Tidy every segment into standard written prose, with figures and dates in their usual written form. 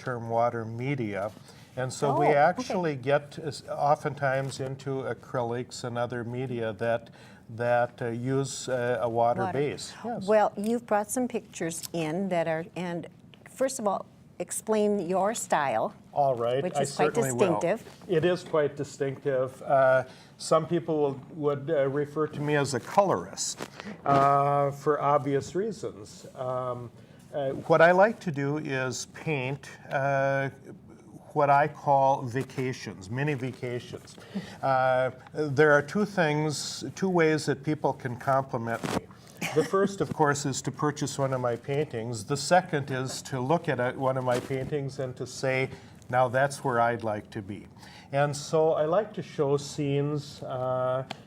term water media. And so we actually get oftentimes into acrylics and other media that use a water base. Yes. Well, you've brought some pictures in that are, and first of all, explain your style. All right, which I is quite certainly distinctive. will. It is quite distinctive. Some people would refer to me as a colorist for obvious reasons. What I like to do is paint what I call vacations, mini vacations. There are two ways that people can compliment me. The first, of course, is to purchase one of my paintings. The second is to look at one of my paintings and to say, now that's where I'd like to be. And so I like to show scenes.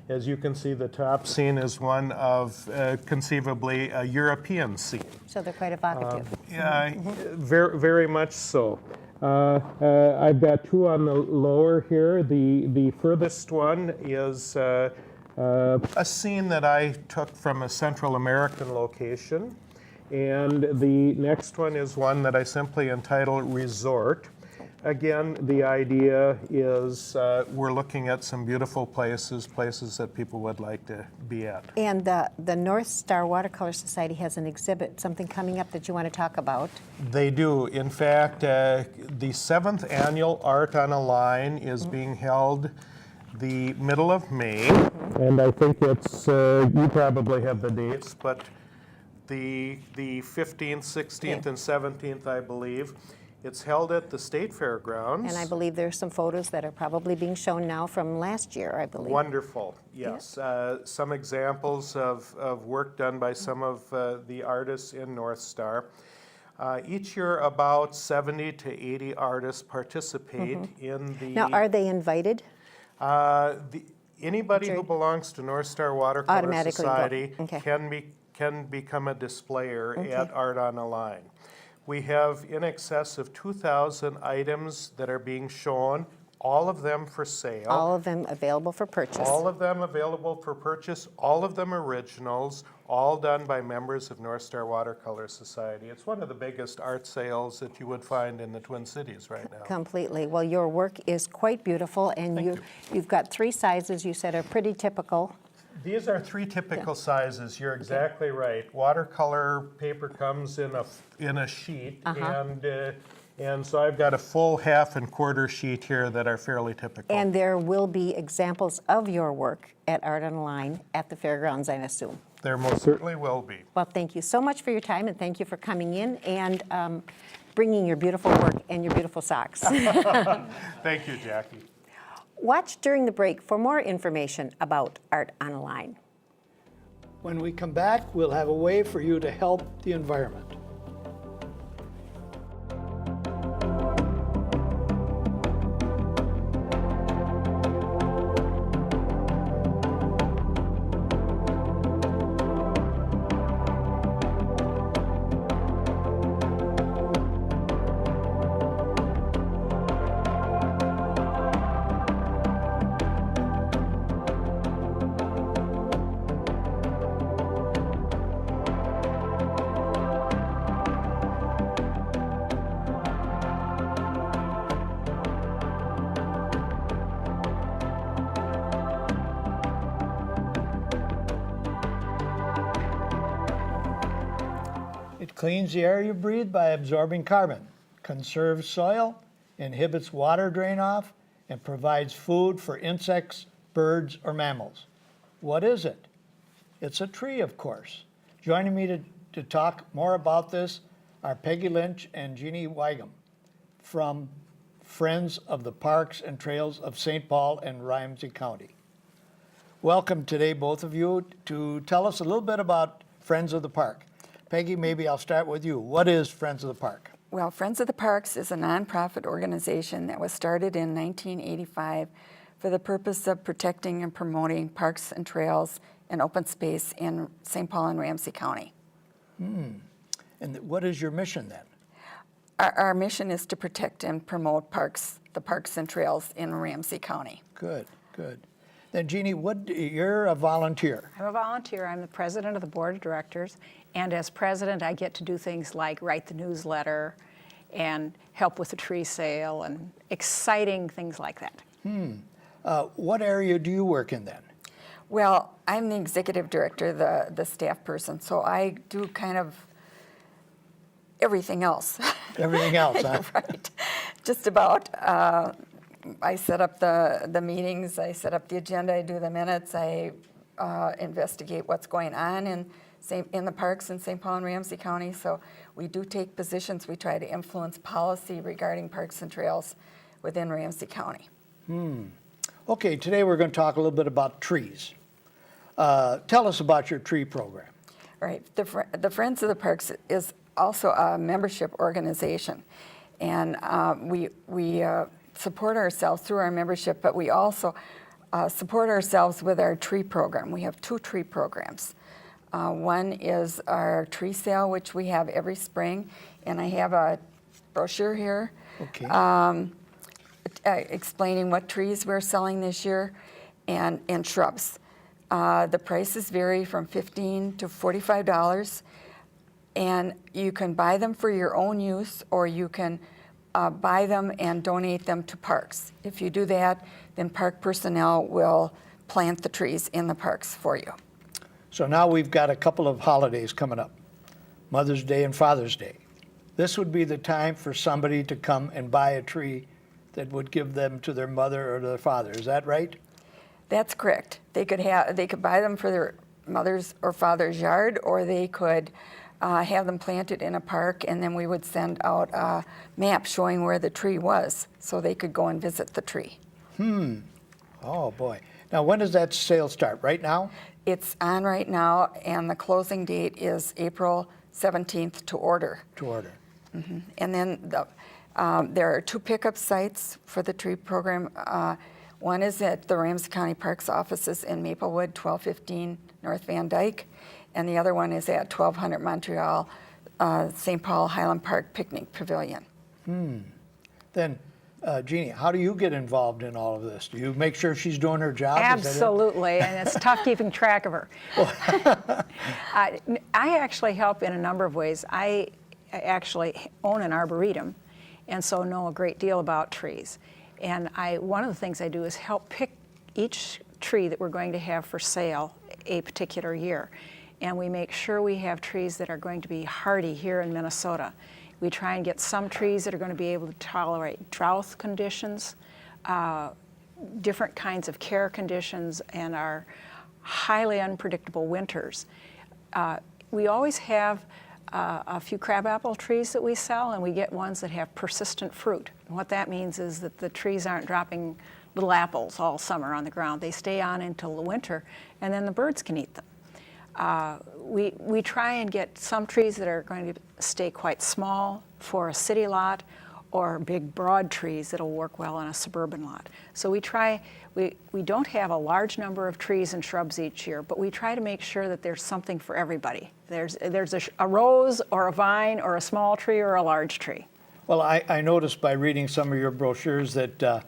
As you can see, the top scene is one of conceivably a European scene. So they're quite evocative. Yeah, very, very much so. I've got two on the lower here. The furthest one is a scene that I took from a Central American location. And the next one is one that I simply entitled Resort. Again, the idea is we're looking at some beautiful places that people would like to be at. And the North Star Watercolor Society has an exhibit, something coming up that you want to talk about. They do. In fact, the 7th annual Art on a Line is being held the middle of May. And I think it's, you probably have the dates, but the 15th, 16th, and 17th, I believe. It's held at the State Fairgrounds. And I believe there's some photos that are probably being shown now from last year, I believe. Wonderful, yes. Some examples of work done by some of the artists in North Star. Each year, about 70 to 80 artists participate in the... Now, are they invited? Anybody who belongs to North Star Watercolor Society Okay. can become a displayer at Art on a Line. We have in excess of 2,000 items that are being shown, all of them for sale. All of them available for purchase. All of them available for purchase, all of them originals, all done by members of North Star Watercolor Society. It's one of the biggest art sales that you would find in the Twin Cities right now. Completely. Well, your work is quite beautiful, and you've got 3 sizes you said are pretty typical. These are 3 typical sizes. You're exactly right. Watercolor paper comes in a sheet, and so I've got a full half and quarter sheet here that are fairly typical. And there will be examples of your work at Art on a Line at the fairgrounds, I assume. There most certainly will be. Well, thank you so much for your time, and thank you for coming in and bringing your beautiful work and your beautiful socks. Thank you, Jackie. Watch during the break for more information about Art on a Line. When we come back, we'll have a way for you to help the environment. It cleans the air you breathe by absorbing carbon, conserves soil, inhibits water drain off, and provides food for insects, birds, or mammals. What is it? It's a tree, of course. Joining me to talk more about this are Peggy Lynch and Jeannie Weigum from Friends of the Parks and Trails of St. Paul and Ramsey County. Welcome today, both of you, to tell us a little bit about Friends of the Park. Peggy, maybe I'll start with you. What is Friends of the Park? Well, Friends of the Parks is a nonprofit organization that was started in 1985 for the purpose of protecting and promoting parks and trails and open space in St. Paul and Ramsey County. And what is your mission then? Our mission is to protect and promote the parks and trails in Ramsey County. Good, good. Then Jeannie, you're a volunteer. I'm a volunteer. I'm the president of the board of directors. And as president, I get to do things like write the newsletter and help with the tree sale and exciting things like that. What area do you work in then? Well, I'm the executive director, the staff person, so I do kind of everything else. Everything else, huh? Right, just about. I set up the meetings, I set up the agenda, I do the minutes, I investigate what's going on in the parks in St. Paul and Ramsey County. So we do take positions. We try to influence policy regarding parks and trails within Ramsey County. Okay, today we're going to talk a little bit about trees. Tell us about your tree program. Right. The Friends of the Parks is also a membership organization, and we support ourselves through our membership, but we also support ourselves with our tree program. We have 2 tree programs. One is our tree sale, which we have every spring, and I have a brochure here explaining what trees we're selling this year and shrubs. The prices vary from $15 to $45, and you can buy them for your own use, or you can buy them and donate them to parks. If you do that, then park personnel will plant the trees in the parks for you. So now we've got a couple of holidays coming up, Mother's Day and Father's Day. This would be the time for somebody to come and buy a tree that would give them to their mother or their father. Is that right? That's correct. They could buy them for their mother's or father's yard, or they could have them planted in a park, and then we would send out a map showing where the tree was so they could go and visit the tree. Oh, boy. Now, when does that sale start? Right now? It's on right now, and the closing date is April 17th to order. To order. And then there are 2 pickup sites for the tree program. One is at the Ramsey County Parks offices in Maplewood, 1215 North Van Dyke, and the other one is at 1200 Montreal, St. Paul Highland Park Picnic Pavilion. Then, Jeannie, how do you get involved in all of this? Do you make sure she's doing her job? Absolutely, and it's tough keeping track of her. I actually help in a number of ways. I actually own an arboretum, and so know a great deal about trees. And one of the things I do is help pick each tree that we're going to have for sale a particular year. And we make sure we have trees that are going to be hardy here in Minnesota. We try and get some trees that are going to be able to tolerate drought conditions, different kinds of care conditions, and our highly unpredictable winters. We always have a few crabapple trees that we sell, and we get ones that have persistent fruit. And what that means is that the trees aren't dropping little apples all summer on the ground. They stay on until the winter, and then the birds can eat them. We try and get some trees that are going to stay quite small for a city lot, or big broad trees that'll work well on a suburban lot. So we don't have a large number of trees and shrubs each year, but we try to make sure that there's something for everybody. There's a rose or a vine or a small tree or a large tree. Well, I noticed by reading some of your brochures that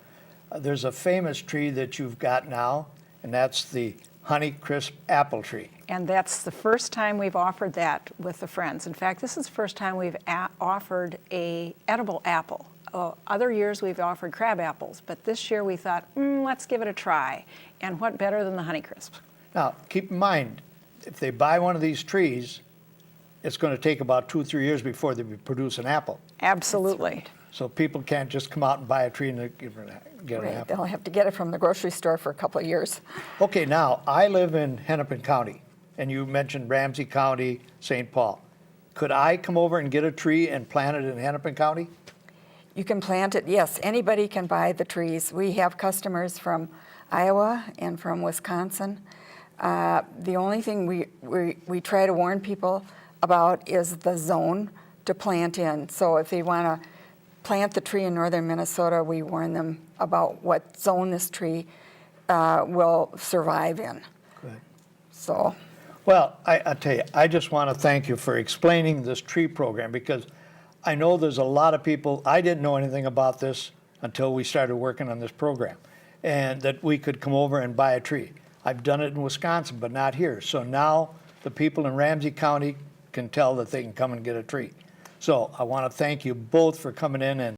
there's a famous tree that you've got now, and that's the Honeycrisp apple tree. And that's the first time we've offered that with the Friends. In fact, this is the first time we've offered a edible apple. Other years we've offered crab apples, but this year we thought, let's give it a try. And what better than the Honeycrisp? Now, keep in mind, if they buy one of these trees, it's going to take about 2 or 3 years before they produce an apple. Absolutely. So people can't just come out and buy a tree and get an apple. They'll have to get it from the grocery store for a couple of years. Okay, now, I live in Hennepin County, and you mentioned Ramsey County, St. Paul. Could I come over and get a tree and plant it in Hennepin County? You can plant it, yes, anybody can buy the trees. We have customers from Iowa and from Wisconsin. The only thing we try to warn people about is the zone to plant in. So if they want to plant the tree in northern Minnesota, we warn them about what zone this tree will survive in. Good. So, Well, I tell you, I just want to thank you for explaining this tree program, because I know there's a lot of people, I didn't know anything about this until we started working on this program, and that we could come over and buy a tree. I've done it in Wisconsin, but not here. So now the people in Ramsey County can tell that they can come and get a tree. So I want to thank you both for coming in and